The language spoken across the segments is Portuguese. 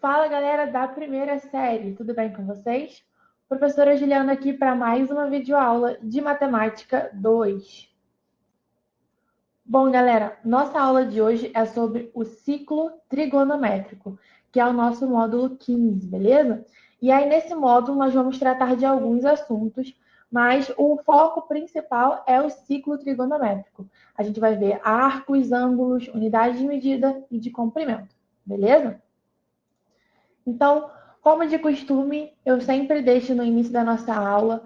Fala, galera da primeira série, tudo bem com vocês? Professora Juliana aqui para mais uma videoaula de Matemática 2. Bom, galera, nossa aula de hoje é sobre o ciclo trigonométrico, que é o nosso módulo 15, beleza? E aí, nesse módulo, nós vamos tratar de alguns assuntos, mas o foco principal é o ciclo trigonométrico. A gente vai ver arcos, ângulos, unidades de medida e de comprimento, beleza? Então, como de costume, eu sempre deixo no início da nossa aula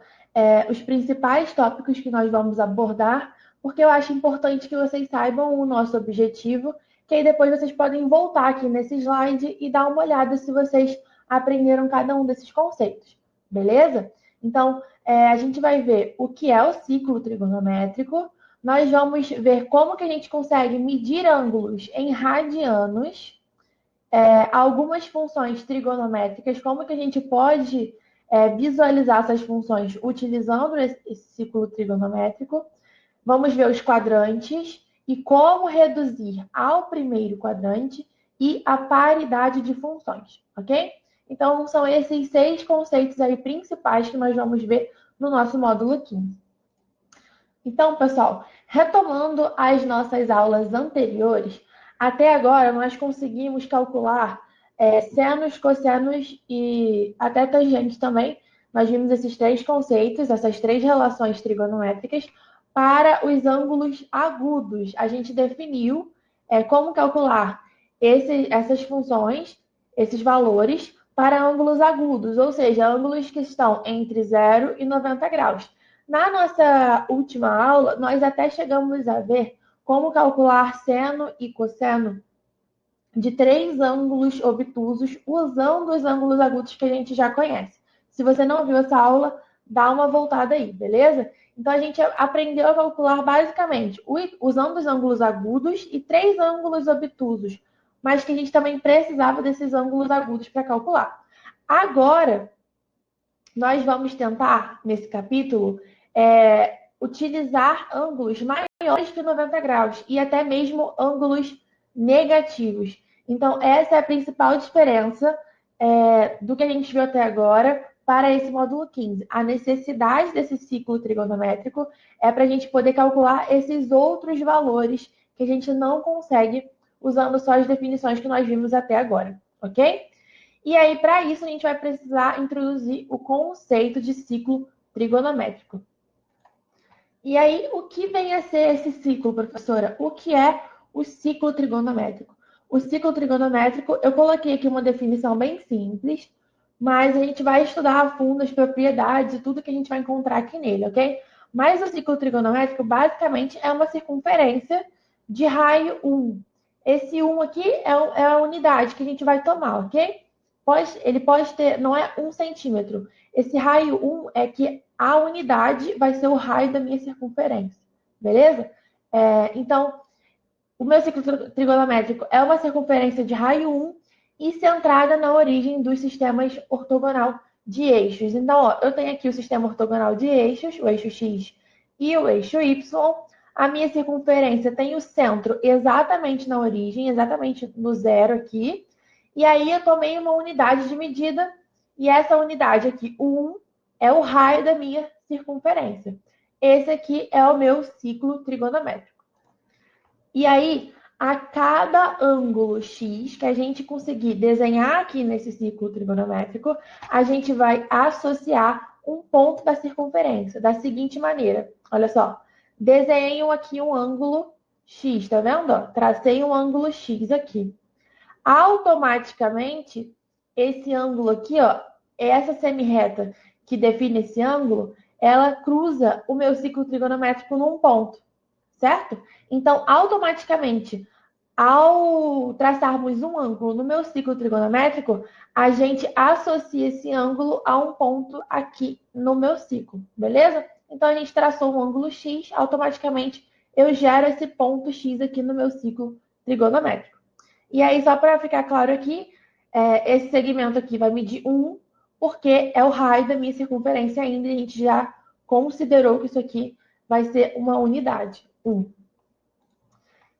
os principais tópicos que nós vamos abordar, porque eu acho importante que vocês saibam o nosso objetivo, que aí depois vocês podem voltar aqui nesse slide e dar uma olhada se vocês aprenderam cada um desses conceitos, beleza? Então, a gente vai ver o que é o ciclo trigonométrico, nós vamos ver como que a gente consegue medir ângulos em radianos, algumas funções trigonométricas, como que a gente pode visualizar essas funções utilizando esse ciclo trigonométrico. Vamos ver os quadrantes e como reduzir ao primeiro quadrante e a paridade de funções, ok? Então, são esses 6 conceitos aí principais que nós vamos ver no nosso módulo 15. Então, pessoal, retomando as nossas aulas anteriores, até agora nós conseguimos calcular senos, cossenos e até tangentes também. Nós vimos esses 3 conceitos, essas 3 relações trigonométricas para os ângulos agudos. A gente definiu como calcular essas funções, esses valores, para ângulos agudos, ou seja, ângulos que estão entre 0 e 90 graus. Na nossa última aula, nós até chegamos a ver como calcular seno e cosseno de 3 ângulos obtusos usando os ângulos agudos que a gente já conhece. Se você não viu essa aula, dá uma voltada aí, beleza? Então, a gente aprendeu a calcular basicamente usando os ângulos agudos e 3 ângulos obtusos, mas que a gente também precisava desses ângulos agudos para calcular. Agora, nós vamos tentar, nesse capítulo, utilizar ângulos maiores que 90 graus e até mesmo ângulos negativos. Então, essa é a principal diferença do que a gente viu até agora para esse módulo 15. A necessidade desse ciclo trigonométrico é para a gente poder calcular esses outros valores que a gente não consegue usando só as definições que nós vimos até agora, ok? E aí, para isso, a gente vai precisar introduzir o conceito de ciclo trigonométrico. E aí, o que vem a ser esse ciclo, professora? O que é o ciclo trigonométrico? O ciclo trigonométrico, eu coloquei aqui uma definição bem simples, mas a gente vai estudar a fundo as propriedades e tudo que a gente vai encontrar aqui nele, ok? Mas o ciclo trigonométrico, basicamente, é uma circunferência de raio 1. Esse 1 aqui é a unidade que a gente vai tomar, ok? Ele pode ter, não é 1 centímetro. Esse raio 1 é que a unidade vai ser o raio da minha circunferência, beleza? Então, o meu ciclo trigonométrico é uma circunferência de raio 1 e centrada na origem dos sistemas ortogonal de eixos. Então, ó, eu tenho aqui o sistema ortogonal de eixos, o eixo X e o eixo Y. A minha circunferência tem o centro exatamente na origem, exatamente no zero aqui. E aí eu tomei uma unidade de medida, e essa unidade aqui, o 1, é o raio da minha circunferência. Esse aqui é o meu ciclo trigonométrico. E aí, a cada ângulo x que a gente conseguir desenhar aqui nesse ciclo trigonométrico, a gente vai associar um ponto da circunferência da seguinte maneira. Olha só, desenho aqui um ângulo x, tá vendo? Tracei um ângulo x aqui. Automaticamente, esse ângulo aqui, ó, essa semirreta que define esse ângulo, ela cruza o meu ciclo trigonométrico num ponto, certo? Então, automaticamente, ao traçarmos um ângulo no meu ciclo trigonométrico, a gente associa esse ângulo a um ponto aqui no meu ciclo, beleza? Então, a gente traçou um ângulo x, automaticamente eu gero esse ponto x aqui no meu ciclo trigonométrico. E aí, só para ficar claro aqui, esse segmento aqui vai medir 1, porque é o raio da minha circunferência ainda, e a gente já considerou que isso aqui vai ser uma unidade, 1.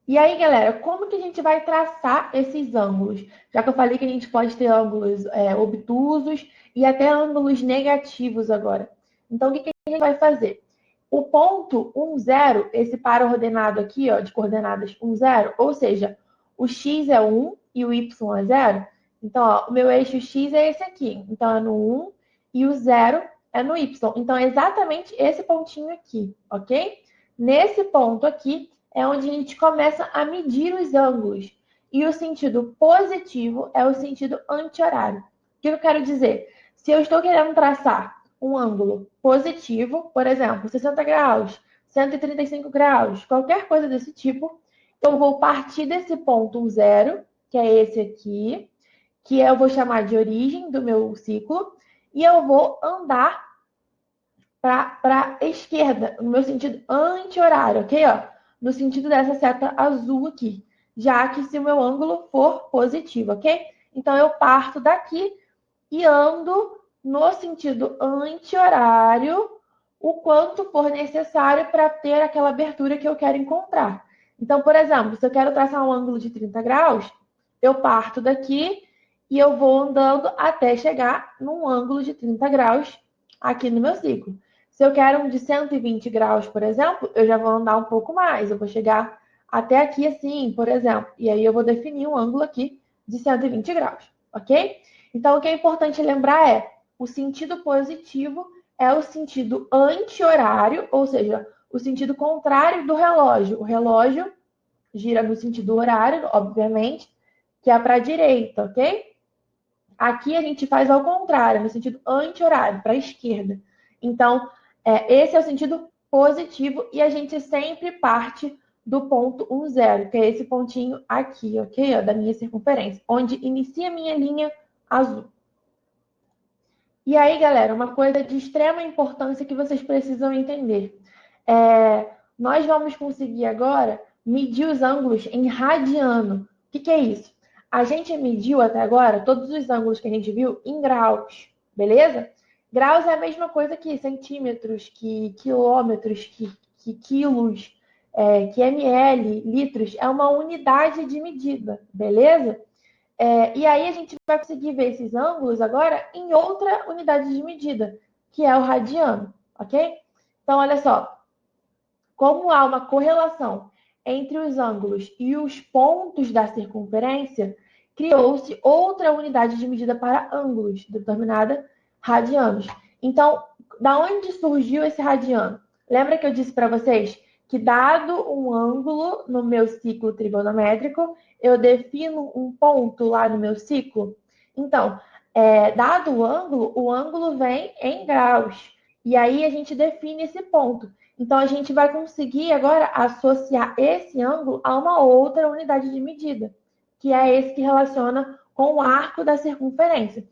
E aí, galera, como que a gente vai traçar esses ângulos? Já que eu falei que a gente pode ter ângulos obtusos e até ângulos negativos agora. Então, o que a gente vai fazer? O ponto 1, 0, esse par ordenado aqui, ó, de coordenadas 1, 0, ou seja, o x é 1 e o y é 0. Então, ó, o meu eixo x é esse aqui. Então, é no 1 e o 0 é no y. Então, é exatamente esse pontinho aqui, ok? Nesse ponto aqui, é onde a gente começa a medir os ângulos. E o sentido positivo é o sentido anti-horário. O que eu quero dizer? Se eu estou querendo traçar um ângulo positivo, por exemplo, 60 graus, 135 graus, qualquer coisa desse tipo, eu vou partir desse ponto zero, que é esse aqui, que eu vou chamar de origem do meu ciclo, e eu vou andar para a esquerda, no meu sentido anti-horário, ok? Ó, no sentido dessa seta azul aqui, já que se o meu ângulo for positivo, ok? Então, eu parto daqui e ando no sentido anti-horário o quanto for necessário para ter aquela abertura que eu quero encontrar. Então, por exemplo, se eu quero traçar um ângulo de 30 graus, eu parto daqui e eu vou andando até chegar num ângulo de 30 graus aqui no meu ciclo. Se eu quero um de 120 graus, por exemplo, eu já vou andar um pouco mais. Eu vou chegar até aqui assim, por exemplo. E aí eu vou definir um ângulo aqui de 120 graus, ok? Então, o que é importante lembrar é o sentido positivo é o sentido anti-horário, ou seja, o sentido contrário do relógio. O relógio gira no sentido horário, obviamente, que é para a direita, ok? Aqui a gente faz ao contrário, no sentido anti-horário, para a esquerda. Então, esse é o sentido positivo e a gente sempre parte do ponto 1, 0, que é esse pontinho aqui, ok? Ó, da minha circunferência, onde inicia a minha linha azul. E aí, galera, uma coisa de extrema importância que vocês precisam entender. Nós vamos conseguir agora medir os ângulos em radiano. O que é isso? A gente mediu até agora todos os ângulos que a gente viu em graus, beleza? Graus é a mesma coisa que centímetros, que quilômetros, que quilos, que ml, litros. É uma unidade de medida, beleza? E aí a gente vai conseguir ver esses ângulos agora em outra unidade de medida, que é o radiano, ok? Então, olha só, como há uma correlação entre os ângulos e os pontos da circunferência, criou-se outra unidade de medida para ângulos, determinada radianos. Então, da onde surgiu esse radiano? Lembra que eu disse para vocês que, dado um ângulo no meu ciclo trigonométrico, eu defino um ponto lá no meu ciclo? Então, dado o ângulo vem em graus. E aí a gente define esse ponto. Então, a gente vai conseguir agora associar esse ângulo a uma outra unidade de medida, que é esse que relaciona com o arco da circunferência.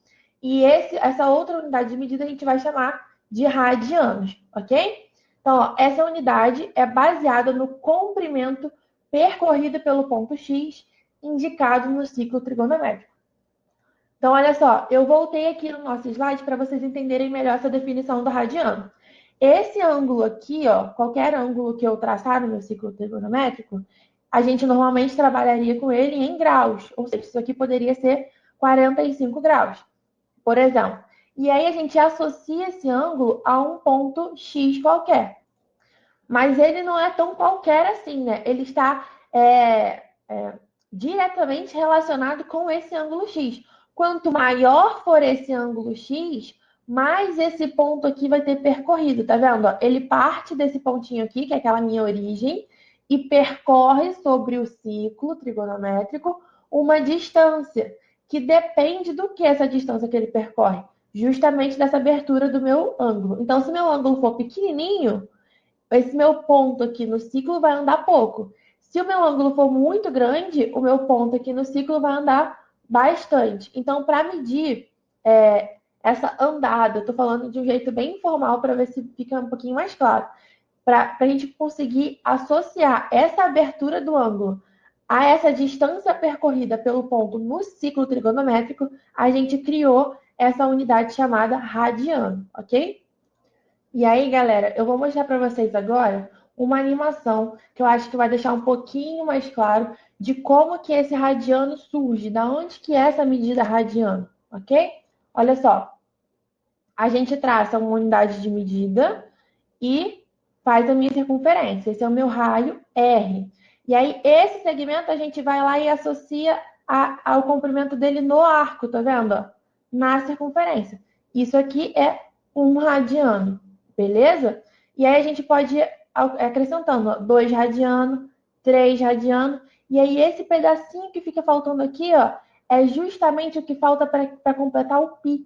E essa outra unidade de medida a gente vai chamar de radianos, ok? Então, ó, essa unidade é baseada no comprimento percorrido pelo ponto X, indicado no ciclo trigonométrico. Então, olha só, eu voltei aqui no nosso slide para vocês entenderem melhor essa definição do radiano. Esse ângulo aqui, ó, qualquer ângulo que eu traçar no meu ciclo trigonométrico, a gente normalmente trabalharia com ele em graus, ou seja, isso aqui poderia ser 45 graus, por exemplo. E aí a gente associa esse ângulo a um ponto X qualquer. Mas ele não é tão qualquer assim, né? Ele está diretamente relacionado com esse ângulo X. Quanto maior for esse ângulo X, mais esse ponto aqui vai ter percorrido, tá vendo? Ele parte desse pontinho aqui, que é aquela minha origem, e percorre sobre o ciclo trigonométrico uma distância, que depende do que essa distância que ele percorre? Justamente dessa abertura do meu ângulo. Então, se meu ângulo for pequenininho, esse meu ponto aqui no ciclo vai andar pouco. Se o meu ângulo for muito grande, o meu ponto aqui no ciclo vai andar bastante. Então, para medir essa andada, eu estou falando de um jeito bem informal para ver se fica um pouquinho mais claro. Para a gente conseguir associar essa abertura do ângulo a essa distância percorrida pelo ponto no ciclo trigonométrico, a gente criou essa unidade chamada radiano, ok? E aí, galera, eu vou mostrar para vocês agora uma animação que eu acho que vai deixar um pouquinho mais claro de como que esse radiano surge, da onde que é essa medida radiano, ok? Olha só, a gente traça uma unidade de medida e faz a minha circunferência. Esse é o meu raio R. E aí, esse segmento a gente vai lá e associa ao comprimento dele no arco, tá vendo? Na circunferência. Isso aqui é 1 radiano, beleza? E aí a gente pode ir acrescentando 2 radiano, 3 radiano. E aí esse pedacinho que fica faltando aqui, ó, é justamente o que falta para completar o π.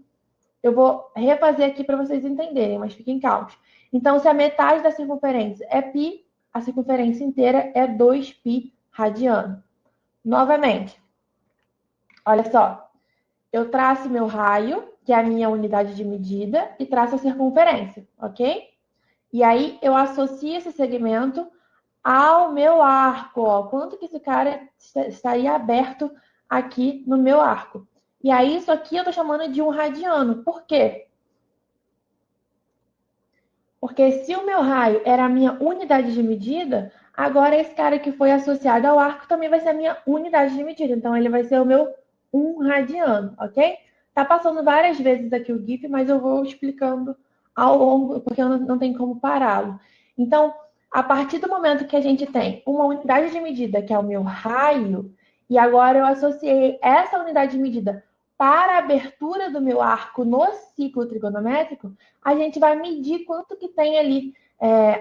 Eu vou refazer aqui para vocês entenderem, mas fiquem calmos. Então, se a metade da circunferência é π, a circunferência inteira é 2π radiano. Novamente, olha só. Eu traço meu raio, que é a minha unidade de medida, e traço a circunferência, ok? E aí, eu associo esse segmento ao meu arco, ó. Quanto que esse cara estaria aberto aqui no meu arco? E aí, isso aqui eu tô chamando de 1 radiano. Por quê? Porque se o meu raio era a minha unidade de medida, agora esse cara que foi associado ao arco também vai ser a minha unidade de medida. Então, ele vai ser o meu 1 radiano, ok? Tá passando várias vezes aqui o GIF, mas eu vou explicando ao longo, porque eu não tenho como pará-lo. Então, a partir do momento que a gente tem uma unidade de medida, que é o meu raio, e agora eu associei essa unidade de medida para a abertura do meu arco no ciclo trigonométrico, a gente vai medir quanto que tem ali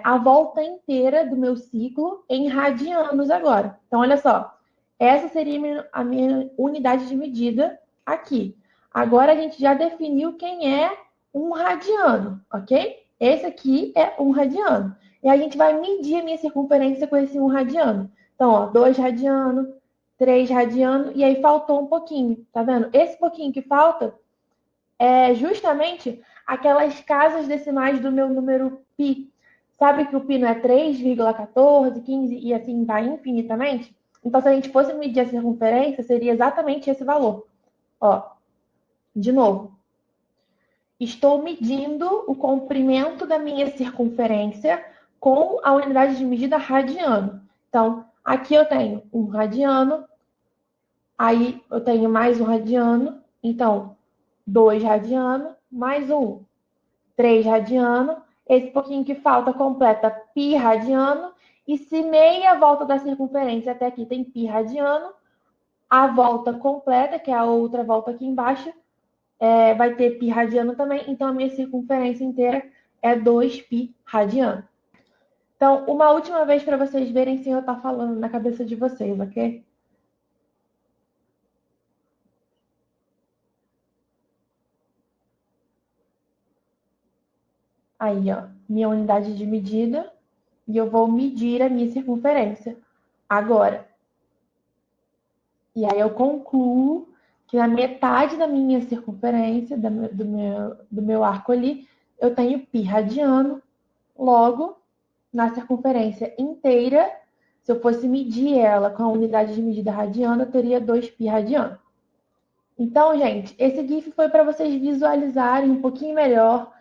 a volta inteira do meu ciclo em radianos agora. Então, olha só, essa seria a minha unidade de medida aqui. Agora a gente já definiu quem é 1 radiano, ok? Esse aqui é 1 radiano. E a gente vai medir a minha circunferência com esse 1 radiano. Então, ó, 2 radiano, 3 radiano, e aí faltou um pouquinho, tá vendo? Esse pouquinho que falta é justamente aquelas casas decimais do meu número π. Sabe que o π não é 3,14, 15 e assim vai infinitamente? Então, se a gente fosse medir a circunferência, seria exatamente esse valor. Ó, de novo. Estou medindo o comprimento da minha circunferência com a unidade de medida radiano. Então, aqui eu tenho 1 radiano, aí eu tenho mais 1 radiano, então 2 radiano, mais 3 radiano. Esse pouquinho que falta completa π radiano. E se meia volta da circunferência até aqui tem π radiano, a volta completa, que é a outra volta aqui embaixo, vai ter π radiano também. Então, a minha circunferência inteira é 2π radiano. Então, uma última vez para vocês verem se eu estou falando na cabeça de vocês, ok? Aí, ó, minha unidade de medida. E eu vou medir a minha circunferência agora. E aí eu concluo que na metade da minha circunferência, do meu arco ali, eu tenho π radiano. Logo, na circunferência inteira, se eu fosse medir ela com a unidade de medida radiana, eu teria 2π radiano. Então, gente, esse GIF foi para vocês visualizarem um pouquinho melhor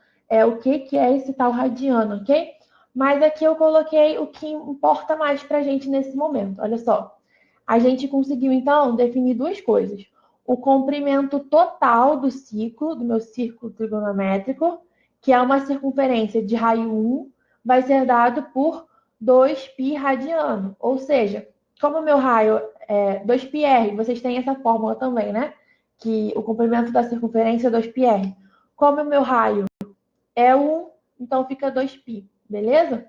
o que é esse tal radiano, ok? Mas aqui eu coloquei o que importa mais para a gente nesse momento. Olha só. A gente conseguiu, então, definir duas coisas. O comprimento total do ciclo, do meu círculo trigonométrico, que é uma circunferência de raio 1, vai ser dado por 2π radiano. Ou seja, como o meu raio é 2πr, vocês têm essa fórmula também, né? Que o comprimento da circunferência é 2πr. Como o meu raio é 1, então fica 2π, beleza?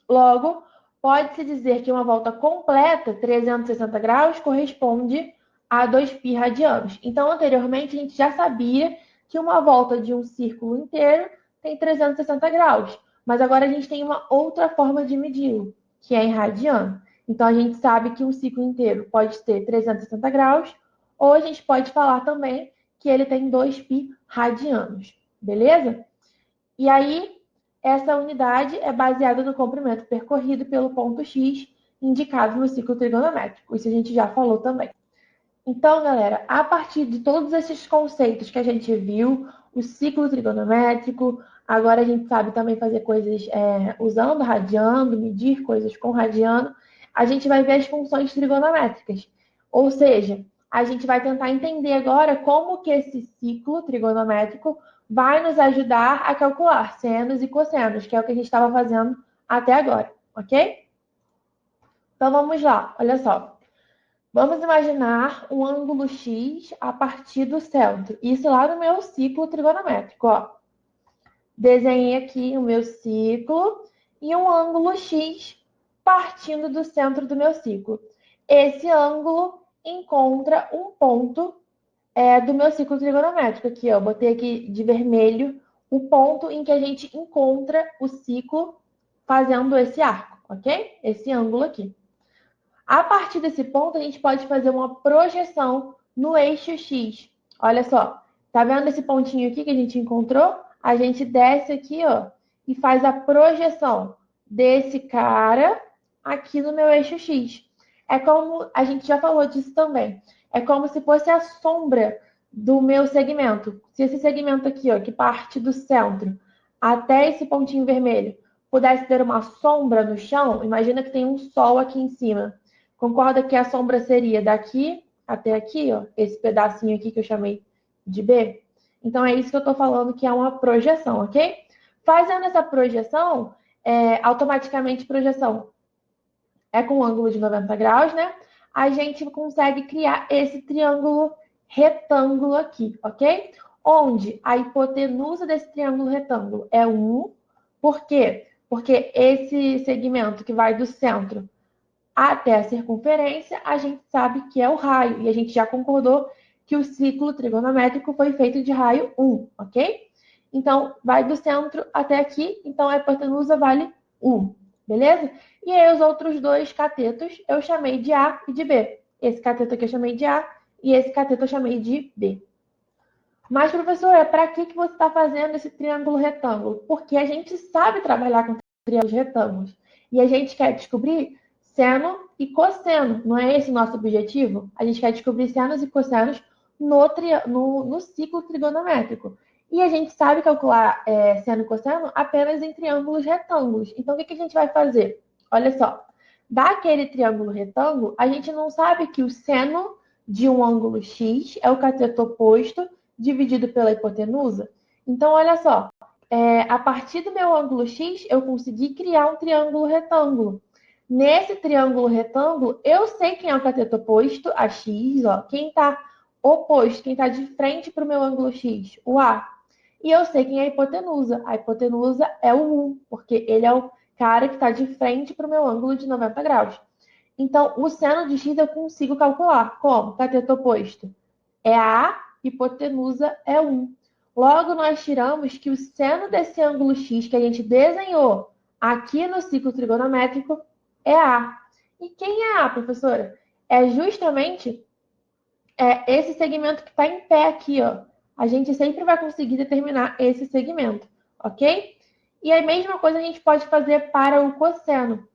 Logo, pode-se dizer que uma volta completa, 360 graus, corresponde a 2π radianos. Então, anteriormente, a gente já sabia que uma volta de um círculo inteiro tem 360 graus. Mas agora a gente tem uma outra forma de medi-lo, que é em radiano. Então, a gente sabe que um ciclo inteiro pode ter 360 graus, ou a gente pode falar também que ele tem 2π radianos. Beleza? E aí, essa unidade é baseada no comprimento percorrido pelo ponto X, indicado no ciclo trigonométrico. Isso a gente já falou também. Então, galera, a partir de todos esses conceitos que a gente viu, o ciclo trigonométrico, Agora a gente sabe também fazer coisas usando radiano, medir coisas com radiano. A gente vai ver as funções trigonométricas. Ou seja, a gente vai tentar entender agora como que esse ciclo trigonométrico vai nos ajudar a calcular senos e cossenos, que é o que a gente estava fazendo até agora, ok? Então vamos lá, olha só. Vamos imaginar um ângulo X a partir do centro. Isso lá no meu ciclo trigonométrico, ó. Desenhei aqui o meu ciclo e um ângulo X partindo do centro do meu ciclo. Esse ângulo encontra um ponto do meu ciclo trigonométrico. Aqui, ó, botei aqui de vermelho o ponto em que a gente encontra o ciclo fazendo esse arco, ok? Esse ângulo aqui. A partir desse ponto, a gente pode fazer uma projeção no eixo X. Olha só, tá vendo esse pontinho aqui que a gente encontrou? A gente desce aqui, ó, e faz a projeção desse cara aqui no meu eixo X. É como, a gente já falou disso também, é como se fosse a sombra do meu segmento. Se esse segmento aqui, ó, que parte do centro até esse pontinho vermelho, pudesse ter uma sombra no chão, imagina que tem um sol aqui em cima. Concorda que a sombra seria daqui até aqui, ó, esse pedacinho aqui que eu chamei de B? Então, é isso que eu estou falando que é uma projeção, ok? Fazendo essa projeção, automaticamente projeção é com um ângulo de 90 graus, né? A gente consegue criar esse triângulo retângulo aqui, ok? Onde a hipotenusa desse triângulo retângulo é 1. Por quê? Porque esse segmento que vai do centro até a circunferência, a gente sabe que é o raio. E a gente já concordou que o ciclo trigonométrico foi feito de raio 1, ok? Então, vai do centro até aqui, então a hipotenusa vale 1, beleza? E aí os outros dois catetos eu chamei de A e de B. Esse cateto aqui eu chamei de A e esse cateto eu chamei de B. Mas, professora, para que você está fazendo esse triângulo retângulo? Porque a gente sabe trabalhar com triângulos retângulos. E a gente quer descobrir seno e cosseno. Não é esse o nosso objetivo? A gente quer descobrir senos e cossenos no ciclo trigonométrico. E a gente sabe calcular seno e cosseno apenas em triângulos retângulos. Então, o que a gente vai fazer? Olha só. Daquele triângulo retângulo, a gente não sabe que o seno de um ângulo X é o cateto oposto dividido pela hipotenusa. Então, olha só. A partir do meu ângulo X, eu consegui criar um triângulo retângulo. Nesse triângulo retângulo, eu sei quem é o cateto oposto, a X, ó. Quem está oposto, quem está de frente para o meu ângulo X, o A. E eu sei quem é a hipotenusa. A hipotenusa é o 1, porque ele é o cara que está de frente para o meu ângulo de 90 graus. Então, o seno de X eu consigo calcular. Como? Cateto oposto é A, hipotenusa é 1. Logo, nós tiramos que o seno desse ângulo X que a gente desenhou aqui no ciclo trigonométrico é A. E quem é A, professora? É justamente esse segmento que está em pé aqui, ó. A gente sempre vai conseguir determinar esse segmento, ok? E a mesma coisa a gente pode fazer para o cosseno.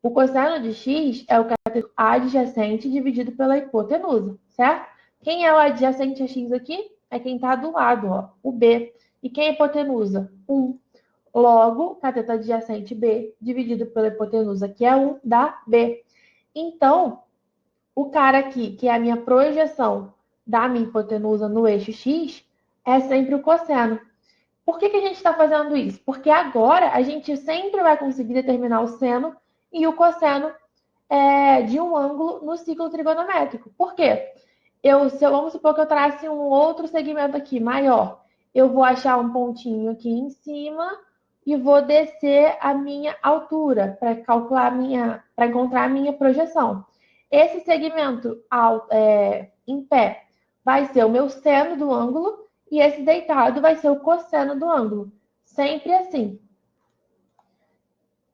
O cosseno de x é o cateto adjacente dividido pela hipotenusa, certo? Quem é o adjacente a x aqui? É quem está do lado, ó, o B. E quem é a hipotenusa? 1. Logo, cateto adjacente B dividido pela hipotenusa, que é 1, dá B. Então, o cara aqui, que é a minha projeção da minha hipotenusa no eixo x, é sempre o cosseno. Por que a gente está fazendo isso? Porque agora a gente sempre vai conseguir determinar o seno e o cosseno de um ângulo no ciclo trigonométrico. Por quê? Vamos supor que eu trace um outro segmento aqui, maior. Eu vou achar um pontinho aqui em cima e vou descer a minha altura para calcular para encontrar a minha projeção. Esse segmento em pé vai ser o meu seno do ângulo e esse deitado vai ser o cosseno do ângulo. Sempre assim.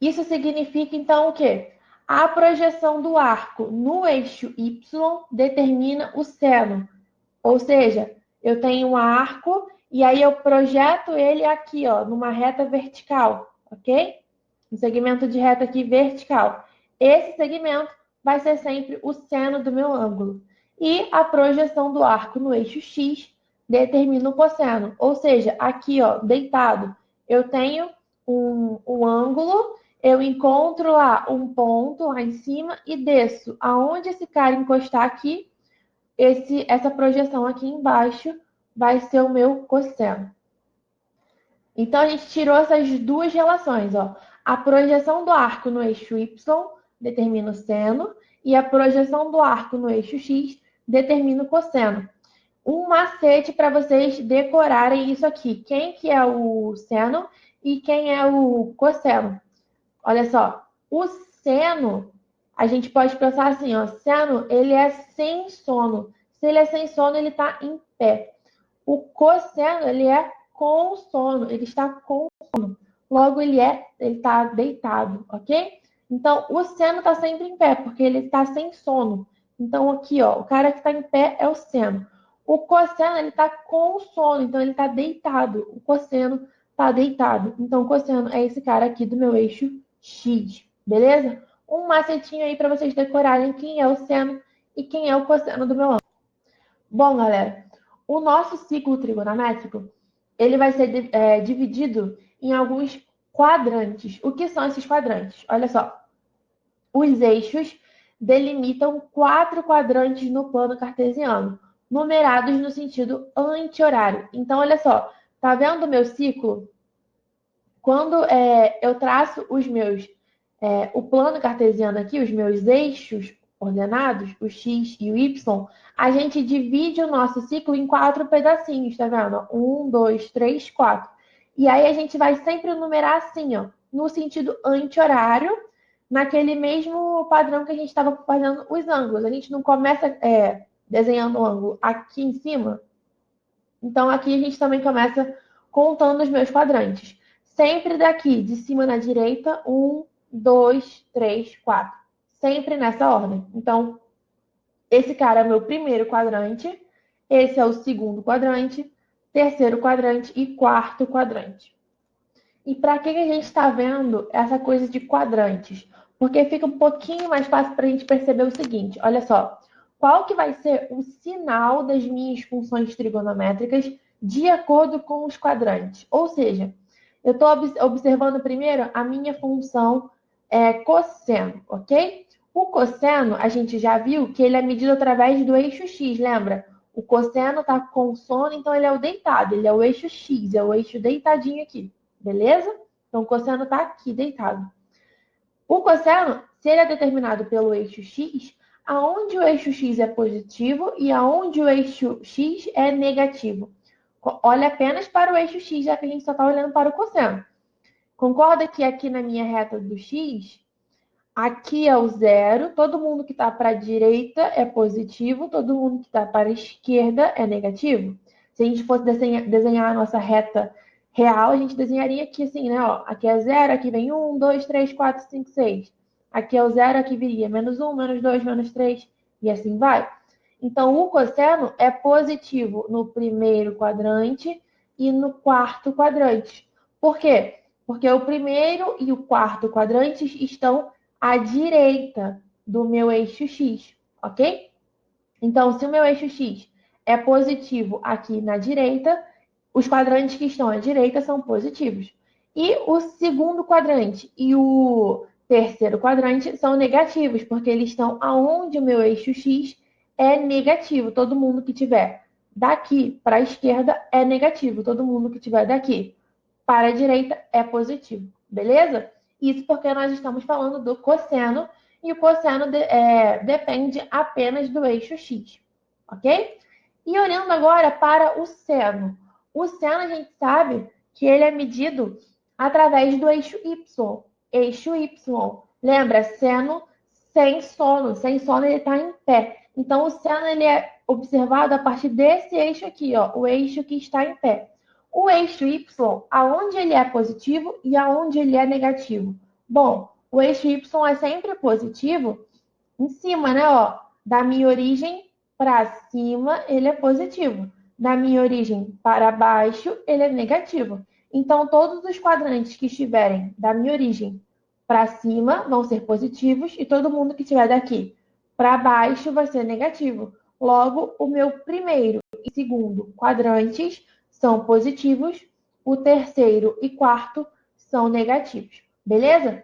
Isso significa, então, o quê? A projeção do arco no eixo Y determina o seno. Ou seja, eu tenho um arco e aí eu projeto ele aqui, ó, numa reta vertical, ok? Um segmento de reta aqui vertical. Esse segmento vai ser sempre o seno do meu ângulo. E a projeção do arco no eixo X determina o cosseno. Ou seja, aqui, ó, deitado, Eu tenho um ângulo, eu encontro lá um ponto lá em cima e desço. Aonde esse cara encostar aqui, essa projeção aqui embaixo vai ser o meu cosseno. Então, a gente tirou essas duas relações, ó. A projeção do arco no eixo Y determina o seno e a projeção do arco no eixo X determina o cosseno. Um macete para vocês decorarem isso aqui. Quem que é o seno e quem é o cosseno? Olha só, o seno, a gente pode pensar assim, ó, seno, ele é sem sono. Se ele é sem sono, ele está em pé. O cosseno, ele é com sono, ele está com sono. Logo, ele está deitado, ok? Então, o seno está sempre em pé, porque ele está sem sono. Então, aqui, ó, o cara que está em pé é o seno. O cosseno, ele está com sono, então ele está deitado. O cosseno está deitado. Então, o cosseno é esse cara aqui do meu eixo X, beleza? Um macetinho aí para vocês decorarem quem é o seno e quem é o cosseno do meu ângulo. Bom, galera, o nosso ciclo trigonométrico, ele vai ser dividido em alguns quadrantes. O que são esses quadrantes? Olha só, os eixos delimitam 4 quadrantes no plano cartesiano, numerados no sentido anti-horário. Então, olha só, tá vendo o meu ciclo? Quando eu traço o plano cartesiano aqui, os meus eixos ordenados, o x e o y, a gente divide o nosso ciclo em 4 pedacinhos, tá vendo? 1, 2, 3, 4. E aí a gente vai sempre numerar assim, ó, no sentido anti-horário, naquele mesmo padrão que a gente estava fazendo os ângulos. A gente não começa desenhando o ângulo aqui em cima. Então aqui a gente também começa contando os meus quadrantes. Sempre daqui, de cima na direita, 1, 2, 3, 4. Sempre nessa ordem. Então, esse cara é o meu primeiro quadrante, esse é o segundo quadrante, terceiro quadrante e quarto quadrante. E para que a gente está vendo essa coisa de quadrantes? Porque fica um pouquinho mais fácil para a gente perceber o seguinte, olha só. Qual que vai ser o sinal das minhas funções trigonométricas de acordo com os quadrantes? Ou seja, eu estou observando primeiro a minha função cosseno, ok? O cosseno, a gente já viu que ele é medido através do eixo X, lembra? O cosseno está com sono, então ele é o deitado, ele é o eixo X, é o eixo deitadinho aqui, beleza? Então o cosseno está aqui deitado. O cosseno, se ele é determinado pelo eixo X, aonde o eixo X é positivo e aonde o eixo X é negativo. Olha apenas para o eixo X, já que a gente só está olhando para o cosseno. Concorda que aqui na minha reta do X, aqui é o zero, todo mundo que está para a direita é positivo, todo mundo que está para a esquerda é negativo? Se a gente fosse desenhar a nossa reta real, a gente desenharia aqui assim, né? Ó, aqui é zero, aqui vem 1, 2, 3, 4, 5, 6. Aqui é o zero, aqui viria menos 1, menos 2, menos 3, e assim vai. Então, o cosseno é positivo no primeiro quadrante e no quarto quadrante. Por quê? Porque o primeiro e o quarto quadrantes estão à direita do meu eixo X, ok? Então, se o meu eixo X é positivo aqui na direita, os quadrantes que estão à direita são positivos. E o segundo quadrante e o terceiro quadrante são negativos, porque eles estão aonde o meu eixo X é negativo. Todo mundo que tiver daqui para a esquerda é negativo. Todo mundo que tiver daqui para a direita é positivo. Beleza? Isso porque nós estamos falando do cosseno e o cosseno depende apenas do eixo X. Ok? E olhando agora para o seno. O seno a gente sabe que ele é medido através do eixo Y. Eixo Y. Lembra? Seno sem sono. Sem sono ele está em pé. Então o seno ele é observado a partir desse eixo aqui, ó, o eixo que está em pé. O eixo Y, aonde ele é positivo e aonde ele é negativo? Bom, o eixo Y é sempre positivo em cima, né? Ó, da minha origem para cima, ele é positivo. Da minha origem para baixo, ele é negativo. Então, todos os quadrantes que estiverem da minha origem para cima vão ser positivos e todo mundo que estiver daqui para baixo vai ser negativo. Logo, o meu primeiro e segundo quadrantes são positivos, o terceiro e quarto são negativos, beleza?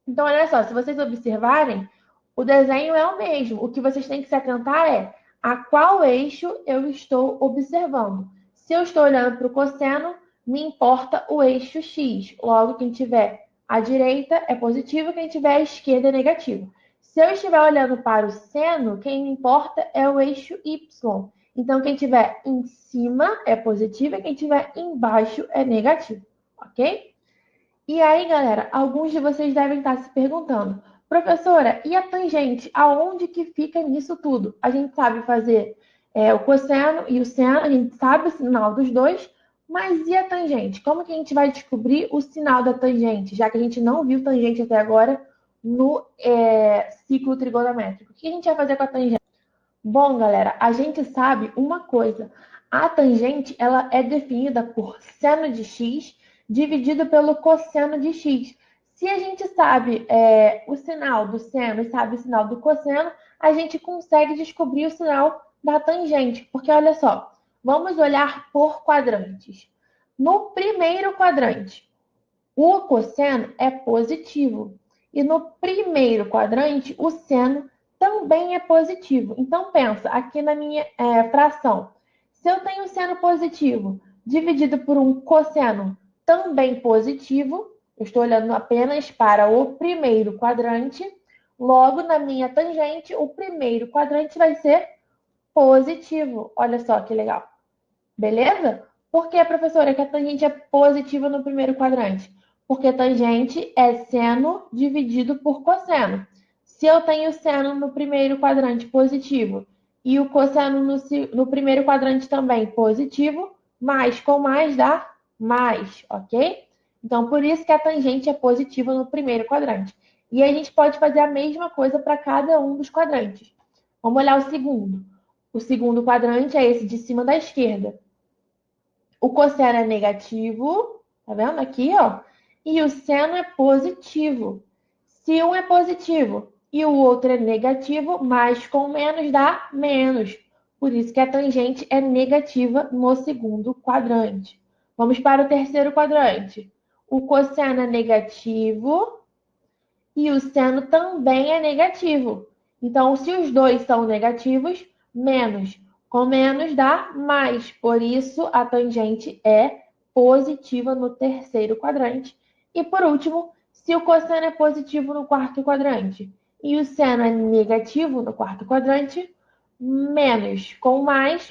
Então, olha só, se vocês observarem, o desenho é o mesmo. O que vocês têm que se atentar é a qual eixo eu estou observando. Se eu estou olhando para o cosseno, me importa o eixo X. Logo, quem tiver à direita é positivo, quem tiver à esquerda é negativo. Se eu estiver olhando para o seno, quem me importa é o eixo Y. Então, quem tiver em cima é positivo e quem tiver embaixo é negativo, ok? E aí, galera, alguns de vocês devem estar se perguntando, professora, e a tangente? Aonde que fica nisso tudo? A gente sabe fazer o cosseno e o seno, a gente sabe o sinal dos dois, mas e a tangente? Como que a gente vai descobrir o sinal da tangente, já que a gente não viu tangente até agora no ciclo trigonométrico? O que a gente vai fazer com a tangente? Bom, galera, a gente sabe uma coisa. A tangente, ela é definida por seno de x dividido pelo cosseno de x. Se a gente sabe o sinal do seno e sabe o sinal do cosseno, a gente consegue descobrir o sinal da tangente. Porque, olha só, vamos olhar por quadrantes. No primeiro quadrante, o cosseno é positivo. E no primeiro quadrante, o seno também é positivo. Então, pensa aqui na minha fração. Se eu tenho seno positivo dividido por um cosseno também positivo, eu estou olhando apenas para o primeiro quadrante, logo na minha tangente, o primeiro quadrante vai ser positivo. Olha só que legal. Beleza? Por que, professora, que a tangente é positiva no primeiro quadrante? Porque tangente é seno dividido por cosseno. Se eu tenho seno no primeiro quadrante positivo e o cosseno no primeiro quadrante também positivo, mais com mais dá mais, ok? Então, por isso que a tangente é positiva no primeiro quadrante. E a gente pode fazer a mesma coisa para cada um dos quadrantes. Vamos olhar o segundo. O segundo quadrante é esse de cima da esquerda. O cosseno é negativo, tá vendo aqui, ó? E o seno é positivo. Se um é positivo e o outro é negativo, mais com menos dá menos. Por isso que a tangente é negativa no segundo quadrante. Vamos para o terceiro quadrante. O cosseno é negativo e o seno também é negativo. Então, se os dois são negativos, menos com menos dá mais. Por isso, a tangente é positiva no terceiro quadrante. E por último, se o cosseno é positivo no quarto quadrante e o seno é negativo no quarto quadrante, menos com mais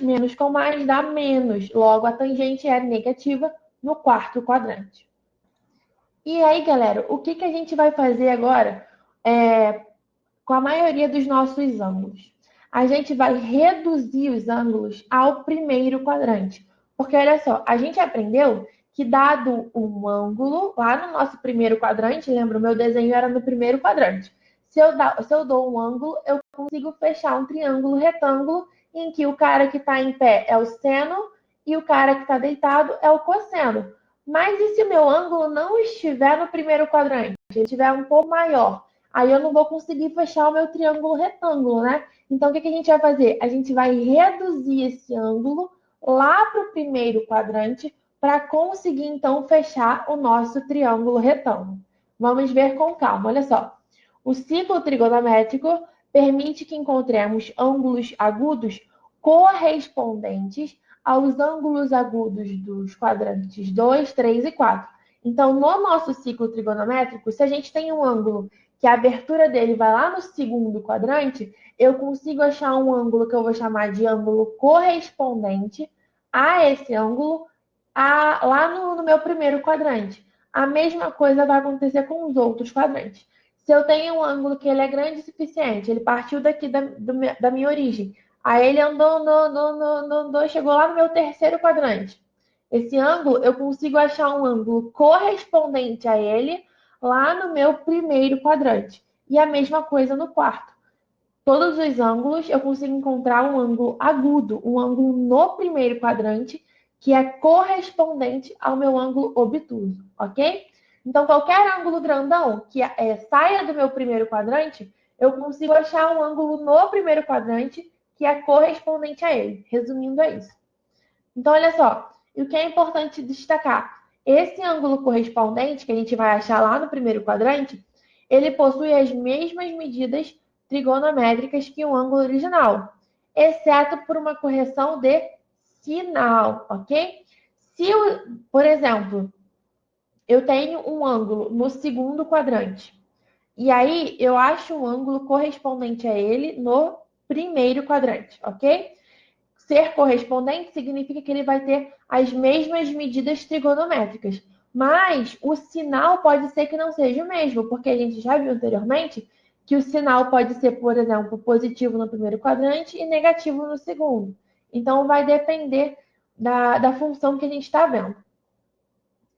dá menos. Logo, a tangente é negativa no quarto quadrante. E aí, galera, o que a gente vai fazer agora com a maioria dos nossos ângulos? A gente vai reduzir os ângulos ao primeiro quadrante. Porque, olha só, a gente aprendeu que dado um ângulo, lá no nosso primeiro quadrante, lembra, o meu desenho era no primeiro quadrante. Se eu dou um ângulo, eu consigo fechar um triângulo retângulo em que o cara que está em pé é o seno e o cara que está deitado é o cosseno. Mas e se o meu ângulo não estiver no primeiro quadrante? Ele estiver um pouco maior? Aí eu não vou conseguir fechar o meu triângulo retângulo, né? Então, o que a gente vai fazer? A gente vai reduzir esse ângulo lá para o primeiro quadrante para conseguir, então, fechar o nosso triângulo retângulo. Vamos ver com calma, olha só. O ciclo trigonométrico permite que encontremos ângulos agudos correspondentes aos ângulos agudos dos quadrantes 2, 3 e 4. Então, no nosso ciclo trigonométrico, se a gente tem um ângulo que a abertura dele vai lá no segundo quadrante, eu consigo achar um ângulo que eu vou chamar de ângulo correspondente a esse ângulo lá no meu primeiro quadrante. A mesma coisa vai acontecer com os outros quadrantes. Se eu tenho um ângulo que ele é grande o suficiente, ele partiu daqui da minha origem, aí ele andou, chegou lá no meu terceiro quadrante. Esse ângulo, eu consigo achar um ângulo correspondente a ele lá no meu primeiro quadrante. E a mesma coisa no quarto. Todos os ângulos, eu consigo encontrar um ângulo agudo, um ângulo no primeiro quadrante, que é correspondente ao meu ângulo obtuso, ok? Então, qualquer ângulo grandão que saia do meu primeiro quadrante, eu consigo achar um ângulo no primeiro quadrante que é correspondente a ele. Resumindo, é isso. Então, olha só, e o que é importante destacar? esse ângulo correspondente, que a gente vai achar lá no primeiro quadrante, ele possui as mesmas medidas trigonométricas que o ângulo original, exceto por uma correção de sinal, ok? Se, por exemplo, eu tenho um ângulo no segundo quadrante, e aí eu acho um ângulo correspondente a ele no primeiro quadrante, ok? Ser correspondente significa que ele vai ter as mesmas medidas trigonométricas, mas o sinal pode ser que não seja o mesmo, porque a gente já viu anteriormente que o sinal pode ser, por exemplo, positivo no primeiro quadrante e negativo no segundo. Então, vai depender da função que a gente está vendo.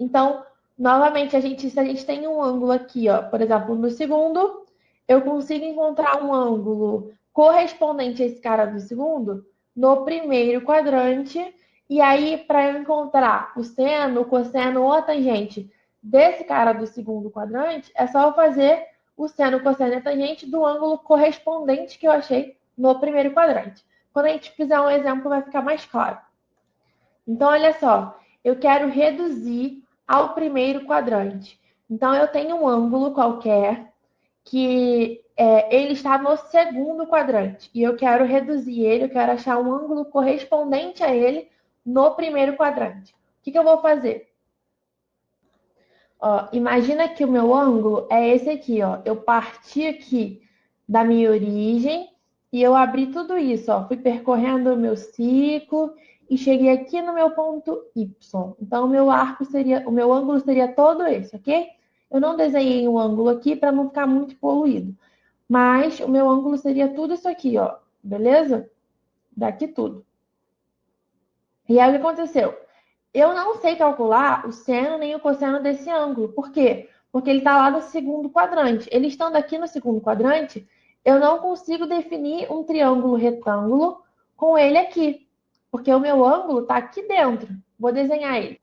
Então, novamente, se a gente tem um ângulo aqui, ó, por exemplo, no segundo, eu consigo encontrar um ângulo correspondente a esse cara do segundo no primeiro quadrante. E aí, para eu encontrar o seno, o cosseno ou a tangente desse cara do segundo quadrante, é só eu fazer o seno, o cosseno e a tangente do ângulo correspondente que eu achei no primeiro quadrante. Quando a gente fizer um exemplo, vai ficar mais claro. Então, olha só, eu quero reduzir ao primeiro quadrante. Então, eu tenho um ângulo qualquer que ele está no segundo quadrante. E eu quero reduzir ele, eu quero achar um ângulo correspondente a ele no primeiro quadrante. O que eu vou fazer? Ó, imagina que o meu ângulo é esse aqui, ó. Eu parti aqui da minha origem e eu abri tudo isso, ó. Fui percorrendo o meu ciclo e cheguei aqui no meu ponto Y. Então, o meu ângulo seria todo esse, ok? Eu não desenhei um ângulo aqui para não ficar muito poluído. Mas o meu ângulo seria tudo isso aqui, ó. Beleza? Daqui tudo. E aí o que aconteceu? Eu não sei calcular o seno nem o cosseno desse ângulo. Por quê? Porque ele está lá no segundo quadrante. Ele estando aqui no segundo quadrante, eu não consigo definir um triângulo retângulo com ele aqui. Porque o meu ângulo está aqui dentro. Vou desenhar ele.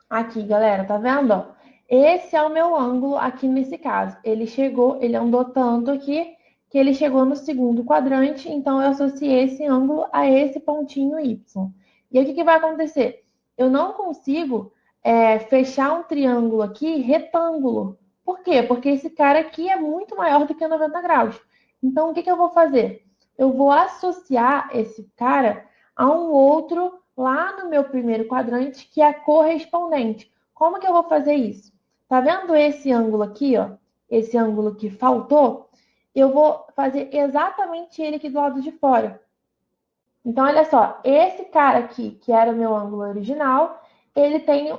Aqui, galera, tá vendo? Ó? Esse é o meu ângulo aqui nesse caso. Ele andou tanto aqui que ele chegou no segundo quadrante, então eu associei esse ângulo a esse pontinho Y. E aí o que vai acontecer? Eu não consigo fechar um triângulo aqui retângulo. Por quê? Porque esse cara aqui é muito maior do que 90 graus. Então, o que eu vou fazer? Eu vou associar esse cara a um outro lá no meu primeiro quadrante, que é correspondente. Como que eu vou fazer isso? Tá vendo esse ângulo aqui, ó? Esse ângulo que faltou? Eu vou fazer exatamente ele aqui do lado de fora. Então, olha só, esse cara aqui, que era o meu ângulo original, ele tem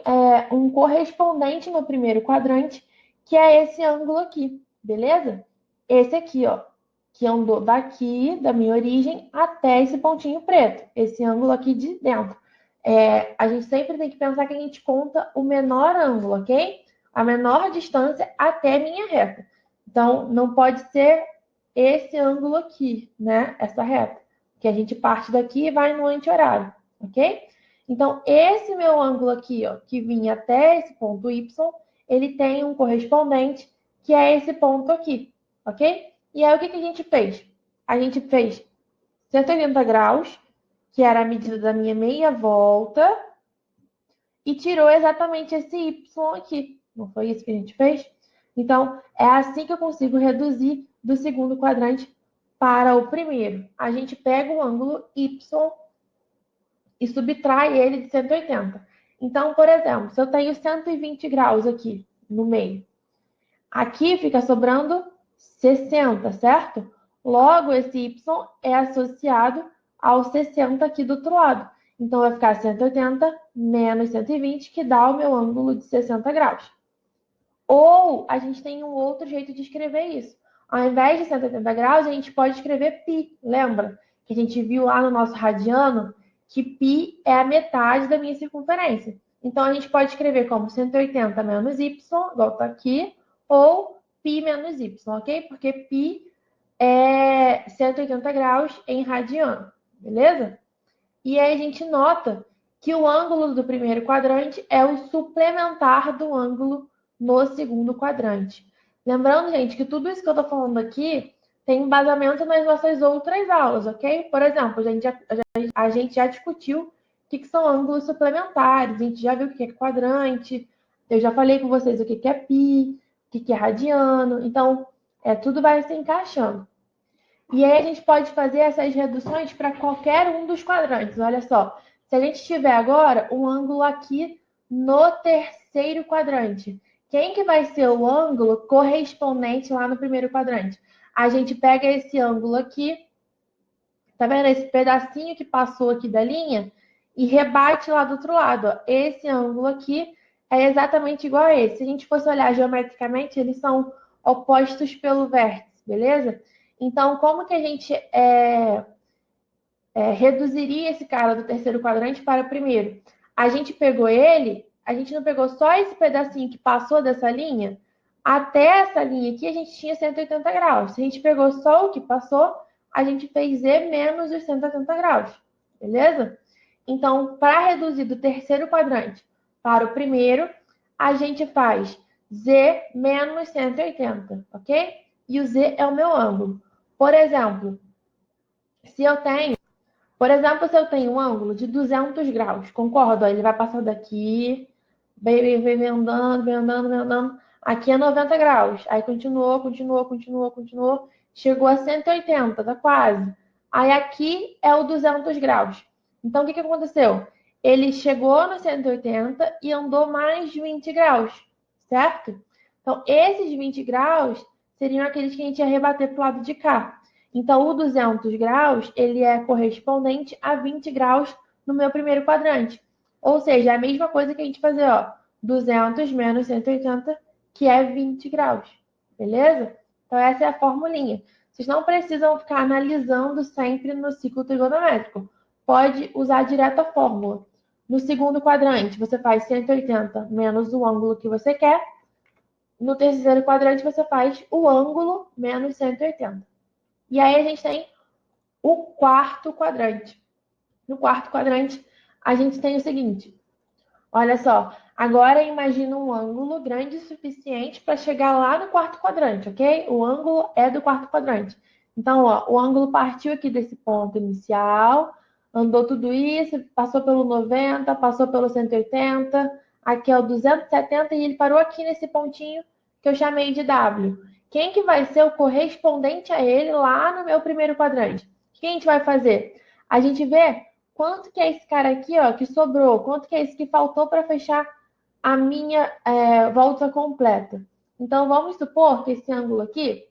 um correspondente no primeiro quadrante, que é esse ângulo aqui, beleza? Esse aqui, ó, que andou daqui, da minha origem, até esse pontinho preto, esse ângulo aqui de dentro. A gente sempre tem que pensar que a gente conta o menor ângulo, ok? A menor distância até a minha reta. Então, não pode ser esse ângulo aqui, né? Essa reta. Que a gente parte daqui e vai no anti-horário, ok? Então, esse meu ângulo aqui, ó, que vinha até esse ponto Y, ele tem um correspondente, que é esse ponto aqui, ok? E aí, o que a gente fez? A gente fez 180 graus, que era a medida da minha meia volta, e tirou exatamente esse Y aqui. Não foi isso que a gente fez? Então, é assim que eu consigo reduzir do segundo quadrante para o primeiro. A gente pega o ângulo Y e subtrai ele de 180. Então, por exemplo, se eu tenho 120 graus aqui no meio, aqui fica sobrando 60, certo? Logo, esse Y é associado ao 60 aqui do outro lado. Então, vai ficar 180 menos 120, que dá o meu ângulo de 60 graus. Ou a gente tem um outro jeito de escrever isso. Ao invés de 180 graus, a gente pode escrever π. Lembra que a gente viu lá no nosso radiano que π é a metade da minha circunferência. Então, a gente pode escrever como 180 menos y, igual está aqui, ou π menos y, ok? Porque π é 180 graus em radiano, beleza? E aí a gente nota que o ângulo do primeiro quadrante é o suplementar do ângulo no segundo quadrante. Lembrando, gente, que tudo isso que eu estou falando aqui tem embasamento nas nossas outras aulas, ok? Por exemplo, a gente já discutiu o que são ângulos suplementares, a gente já viu o que é quadrante, Eu já falei com vocês o que que é pi, o que que é radiano. Então, tudo vai se encaixando. E aí a gente pode fazer essas reduções para qualquer um dos quadrantes. Olha só, se a gente tiver agora um ângulo aqui no terceiro quadrante, quem que vai ser o ângulo correspondente lá no primeiro quadrante? A gente pega esse ângulo aqui, tá vendo esse pedacinho que passou aqui da linha? E rebate lá do outro lado. Ó. Esse ângulo aqui é exatamente igual a esse. Se a gente fosse olhar geometricamente, eles são opostos pelo vértice, beleza? Então, como que a gente reduziria esse cara do terceiro quadrante para o primeiro? A gente pegou ele, a gente não pegou só esse pedacinho que passou dessa linha? Até essa linha aqui, a gente tinha 180 graus. Se a gente pegou só o que passou, a gente fez Z menos os 180 graus, beleza? Então, para reduzir do terceiro quadrante para o primeiro, a gente faz Z menos 180, ok? E o Z é o meu ângulo. Por exemplo, se eu tenho um ângulo de 200 graus, concordo? Ele vai passar daqui, vem andando, vem andando, vem andando. Aqui é 90 graus. Aí continuou, chegou a 180, tá quase. Aí aqui é o 200 graus. Então, o que aconteceu? Ele chegou no 180 e andou mais 20 graus, certo? Então, esses 20 graus seriam aqueles que a gente ia rebater para o lado de cá. Então, o 200 graus, ele é correspondente a 20 graus no meu primeiro quadrante. Ou seja, é a mesma coisa que a gente fazer, ó, 200 menos 180, que é 20 graus. Beleza? Então, essa é a formulinha. Vocês não precisam ficar analisando sempre no ciclo trigonométrico. Pode usar direto a fórmula. No segundo quadrante, você faz 180 menos o ângulo que você quer. No terceiro quadrante, você faz o ângulo menos 180. E aí a gente tem o quarto quadrante. No quarto quadrante, a gente tem o seguinte. Olha só, agora imagina um ângulo grande o suficiente para chegar lá no quarto quadrante, ok? O ângulo é do quarto quadrante. Então, ó, o ângulo partiu aqui desse ponto inicial, andou tudo isso, passou pelo 90, passou pelo 180, aqui é o 270 e ele parou aqui nesse pontinho que eu chamei de W. Quem que vai ser o correspondente a ele lá no meu primeiro quadrante? O que a gente vai fazer? A gente vê quanto que é esse cara aqui, ó, que sobrou, quanto que é esse que faltou para fechar a minha volta completa. Então, vamos supor que esse ângulo aqui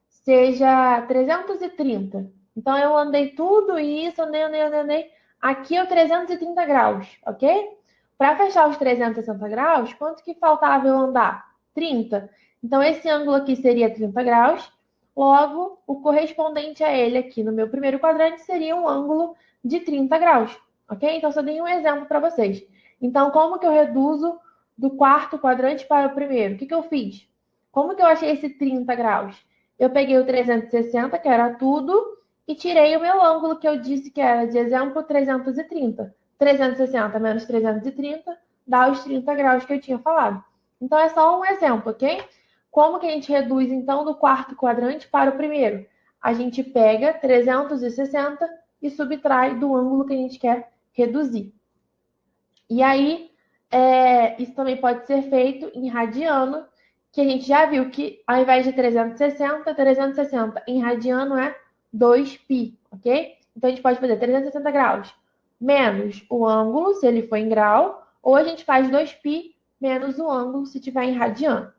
seja 330. Então, eu andei tudo isso, andei. Aqui é o 330 graus, ok? Para fechar os 360 graus, quanto que faltava eu andar? 30. Então, esse ângulo aqui seria 30 graus. Logo, o correspondente a ele aqui no meu primeiro quadrante seria um ângulo de 30 graus, ok? Então, só dei um exemplo para vocês. Então, como que eu reduzo do quarto quadrante para o primeiro? O que eu fiz? Como que eu achei esse 30 graus? Eu peguei o 360, que era tudo, e tirei o meu ângulo, que eu disse que era, de exemplo, 330. 360 menos 330 dá os 30 graus que eu tinha falado. Então, é só um exemplo, ok? Como que a gente reduz, então, do quarto quadrante para o primeiro? A gente pega 360 e subtrai do ângulo que a gente quer reduzir. E aí, isso também pode ser feito em radiano, que a gente já viu que ao invés de 360 em radiano é 2π, ok? Então, a gente pode fazer 360 graus menos o ângulo, se ele for em grau, ou a gente faz 2π menos o ângulo, se tiver em radiano.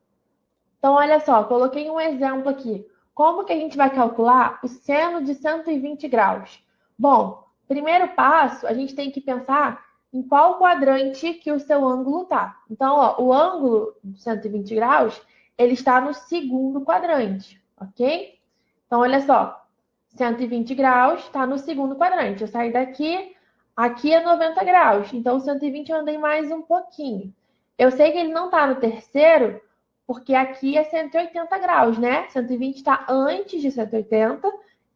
Então, olha só, coloquei um exemplo aqui. Como que a gente vai calcular o seno de 120 graus? Bom, primeiro passo, a gente tem que pensar em qual quadrante que o seu ângulo está. Então, ó, o ângulo de 120 graus, ele está no segundo quadrante, ok? Então, olha só, 120 graus está no segundo quadrante. Eu saí daqui, aqui é 90 graus. Então, 120 eu andei mais um pouquinho. Eu sei que ele não está no terceiro, porque aqui é 180 graus, né? 120 está antes de 180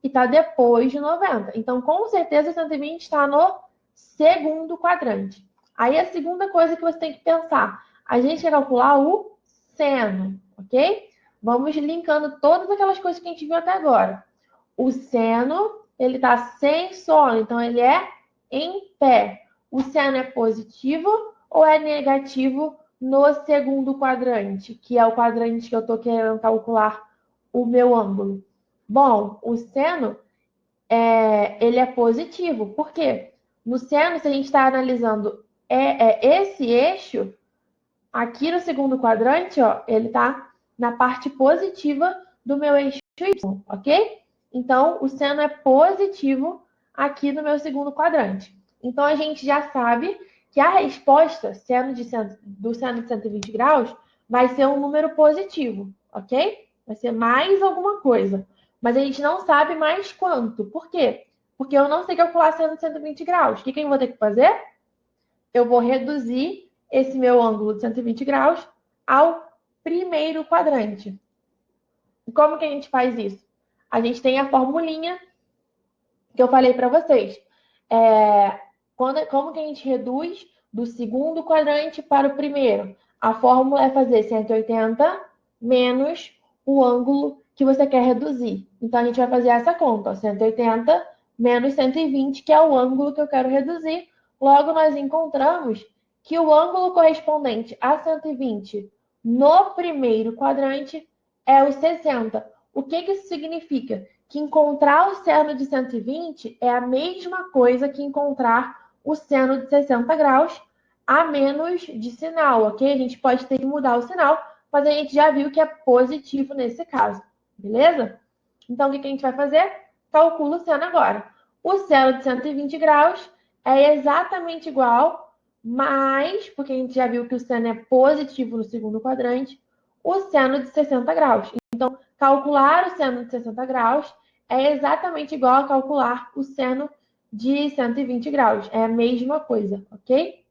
e está depois de 90. Então, com certeza, 120 está no segundo quadrante. Aí, a segunda coisa que você tem que pensar, a gente quer calcular o seno, ok? Vamos linkando todas aquelas coisas que a gente viu até agora. O seno, ele está sem sono, então ele é em pé. O seno é positivo ou é negativo no segundo quadrante, que é o quadrante que eu estou querendo calcular o meu ângulo? Bom, o seno ele é positivo. Por quê? No seno, se a gente está analisando esse eixo, aqui no segundo quadrante, ó, ele está na parte positiva do meu eixo Y, ok? Então, o seno é positivo aqui no meu segundo quadrante. Então, a gente já sabe que a resposta do seno de 120 graus vai ser um número positivo, ok? Vai ser mais alguma coisa. Mas a gente não sabe mais quanto. Por quê? Porque eu não sei calcular seno de 120 graus. O que eu vou ter que fazer? Eu vou reduzir esse meu ângulo de 120 graus ao primeiro quadrante. E como que a gente faz isso? A gente tem a formulinha que eu falei para vocês. Como que a gente reduz do segundo quadrante para o primeiro? A fórmula é fazer 180 menos o ângulo que você quer reduzir. Então, a gente vai fazer essa conta, ó, 180 menos 120, que é o ângulo que eu quero reduzir. Logo, nós encontramos que o ângulo correspondente a 120 no primeiro quadrante é os 60. O que isso significa? Que encontrar o seno de 120 é a mesma coisa que encontrar o seno de 60 graus a menos de sinal, ok? A gente pode ter que mudar o sinal, mas a gente já viu que é positivo nesse caso, beleza? Então, o que a gente vai fazer? Calcula o seno agora. O seno de 120 graus é exatamente igual, mas, porque a gente já viu que o seno é positivo no segundo quadrante, o seno de 60 graus. Então, calcular o seno de 60 graus é exatamente igual a calcular o seno de 120 graus. É a mesma coisa, ok?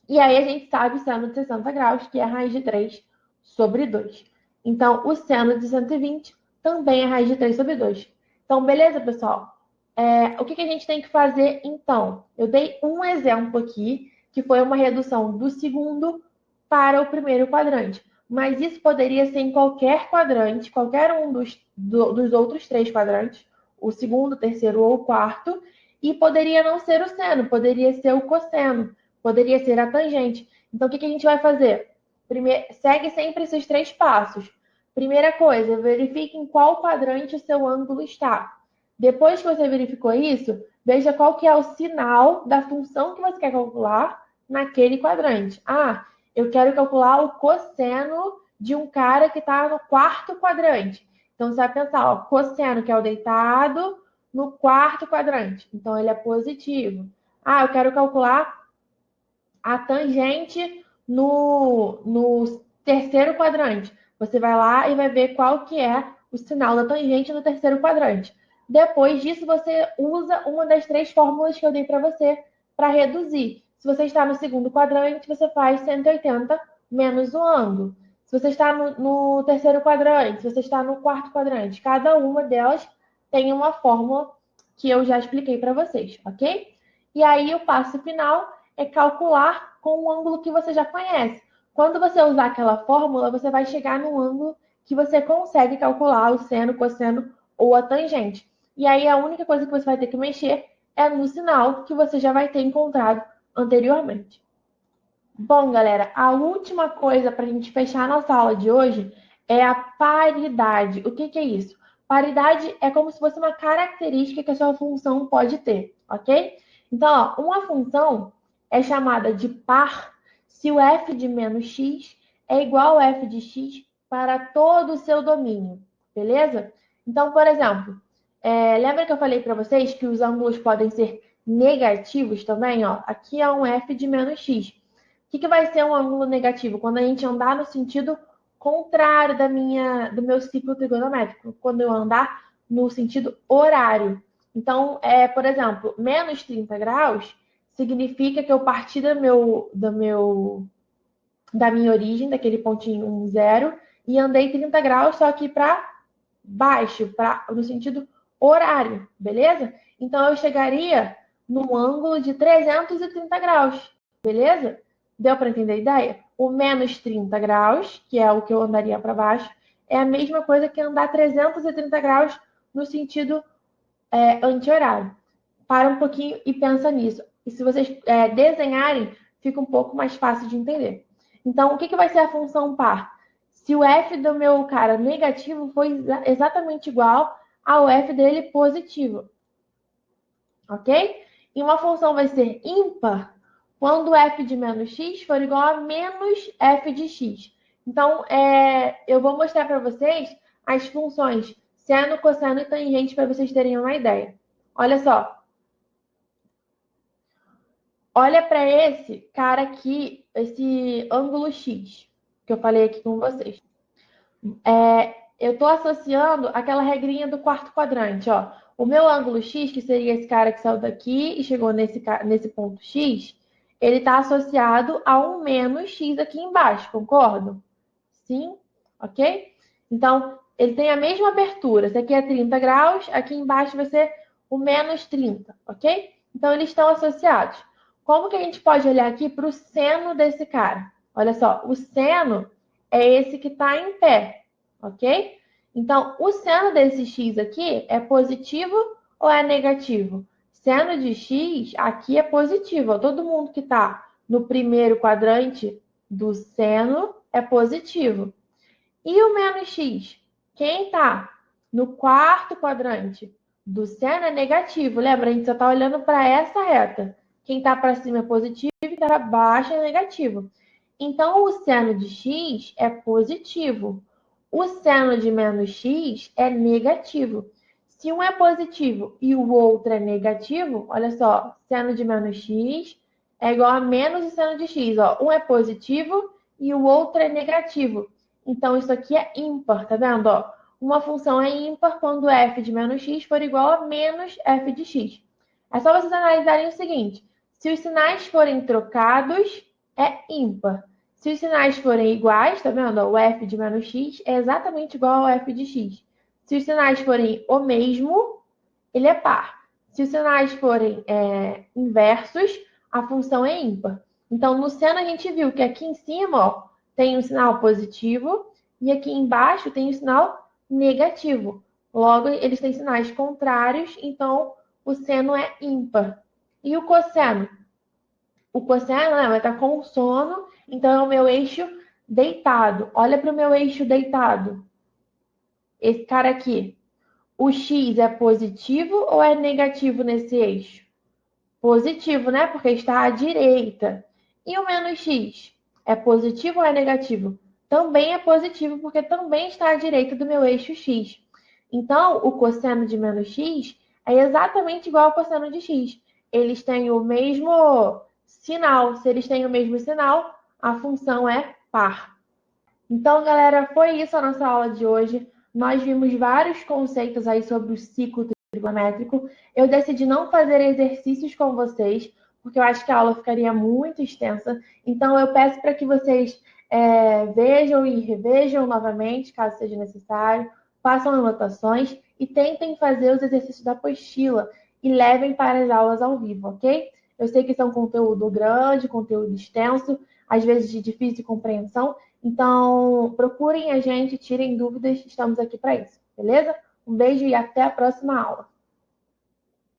E aí a gente sabe o seno de 60 graus, que é a raiz de 3 sobre 2. Então, o seno de 120 também é a raiz de 3 sobre 2. Então, beleza, pessoal? O que a gente tem que fazer, então? Eu dei um exemplo aqui, que foi uma redução do segundo para o primeiro quadrante. Mas isso poderia ser em qualquer quadrante, qualquer um dos outros 3 quadrantes, o segundo, o terceiro ou o quarto, e poderia não ser o seno, poderia ser o cosseno, poderia ser a tangente. Então, o que a gente vai fazer? Segue sempre esses 3 passos. Primeira coisa, verifique em qual quadrante o seu ângulo está. Depois que você verificou isso, veja qual que é o sinal da função que você quer calcular naquele quadrante. Ah, eu quero calcular o cosseno de um cara que está no quarto quadrante. Então, você vai pensar, ó, cosseno, que é o deitado, no quarto quadrante. Então, ele é positivo. Ah, eu quero calcular a tangente no terceiro quadrante. Você vai lá e vai ver qual que é o sinal da tangente no terceiro quadrante. Depois disso, você usa uma das 3 fórmulas que eu dei para você para reduzir. Se você está no segundo quadrante, você faz 180 menos o ângulo. Se você está no terceiro quadrante, se você está no quarto quadrante, cada uma delas tem uma fórmula que eu já expliquei para vocês, ok? E aí, o passo final é calcular com o ângulo que você já conhece. Quando você usar aquela fórmula, você vai chegar no ângulo que você consegue calcular o seno, cosseno ou a tangente. E aí a única coisa que você vai ter que mexer é no sinal que você já vai ter encontrado anteriormente. Bom, galera, a última coisa para a gente fechar a nossa aula de hoje é a paridade. O que é isso? Paridade é como se fosse uma característica que a sua função pode ter, ok? Então, ó, uma função é chamada de par se o f de menos x é igual a f de x para todo o seu domínio, beleza? Então, por exemplo, lembra que eu falei para vocês que os ângulos podem ser negativos também? Ó? Aqui é um f de menos x. O que vai ser um ângulo negativo? Quando a gente andar no sentido contrário do meu ciclo trigonométrico, quando eu andar no sentido horário. Então, por exemplo, menos 30 graus significa que eu parti da minha origem, daquele pontinho 1, 0, e andei 30 graus só que para baixo, no sentido horário, beleza? Então, eu chegaria no ângulo de 330 graus, beleza? Deu para entender a ideia? O menos 30 graus, que é o que eu andaria para baixo, é a mesma coisa que andar 330 graus no sentido anti-horário. Para um pouquinho e pensa nisso. E se vocês desenharem, fica um pouco mais fácil de entender. Então, o que vai ser a função par? Se o f do meu cara negativo for exatamente igual ao f dele positivo, ok? E uma função vai ser ímpar quando f de menos x for igual a menos f de x. Então, eu vou mostrar para vocês as funções seno, cosseno e tangente para vocês terem uma ideia. Olha só. Olha para esse cara aqui, esse ângulo x, que eu falei aqui com vocês. Eu estou associando aquela regrinha do quarto quadrante, ó. O meu ângulo x, que seria esse cara que saiu daqui e chegou nesse ponto x, ele está associado a um menos x aqui embaixo, concordo? Sim? Ok? Então, ele tem a mesma abertura. Esse aqui é 30 graus, aqui embaixo vai ser o menos 30, ok? Então, eles estão associados. Como que a gente pode olhar aqui para o seno desse cara? Olha só, o seno é esse que está em pé, ok? Então, o seno desse x aqui é positivo ou é negativo? Seno de x aqui é positivo. Todo mundo que está no primeiro quadrante do seno é positivo. E o menos x? Quem está no quarto quadrante do seno é negativo. Lembra, a gente só está olhando para essa reta. Quem está para cima é positivo e quem está para baixo é negativo. Então, o seno de x é positivo. O seno de menos x é negativo. Se um é positivo e o outro é negativo, olha só, seno de menos x é igual a menos o seno de x. Ó. Um é positivo e o outro é negativo. Então, isso aqui é ímpar, tá vendo? Ó, uma função é ímpar quando f de menos x for igual a menos f de x. É só vocês analisarem o seguinte: se os sinais forem trocados, é ímpar. Se os sinais forem iguais, tá vendo? O f de menos x é exatamente igual ao f de x. Se os sinais forem o mesmo, ele é par. Se os sinais forem inversos, a função é ímpar. Então, no seno, a gente viu que aqui em cima, ó, tem um sinal positivo e aqui embaixo tem um sinal negativo. Logo, eles têm sinais contrários, então o seno é ímpar. E o cosseno? O cosseno, né, vai estar com sono, então é o meu eixo deitado. Olha para o meu eixo deitado. Esse cara aqui. O x é positivo ou é negativo nesse eixo? Positivo, né? Porque está à direita. E o menos x? É positivo ou é negativo? Também é positivo, porque também está à direita do meu eixo x. Então, o cosseno de menos x é exatamente igual ao cosseno de x. Eles têm o mesmo sinal. Se eles têm o mesmo sinal, a função é par. Então, galera, foi isso a nossa aula de hoje. Nós vimos vários conceitos aí sobre o ciclo trigonométrico. Eu decidi não fazer exercícios com vocês, porque eu acho que a aula ficaria muito extensa. Então, eu peço para que vocês vejam e revejam novamente, caso seja necessário, façam anotações e tentem fazer os exercícios da apostila e levem para as aulas ao vivo, ok? Eu sei que isso é um conteúdo grande, conteúdo extenso, às vezes de difícil compreensão, então procurem a gente, tirem dúvidas, estamos aqui para isso, beleza? Um beijo e até a próxima aula.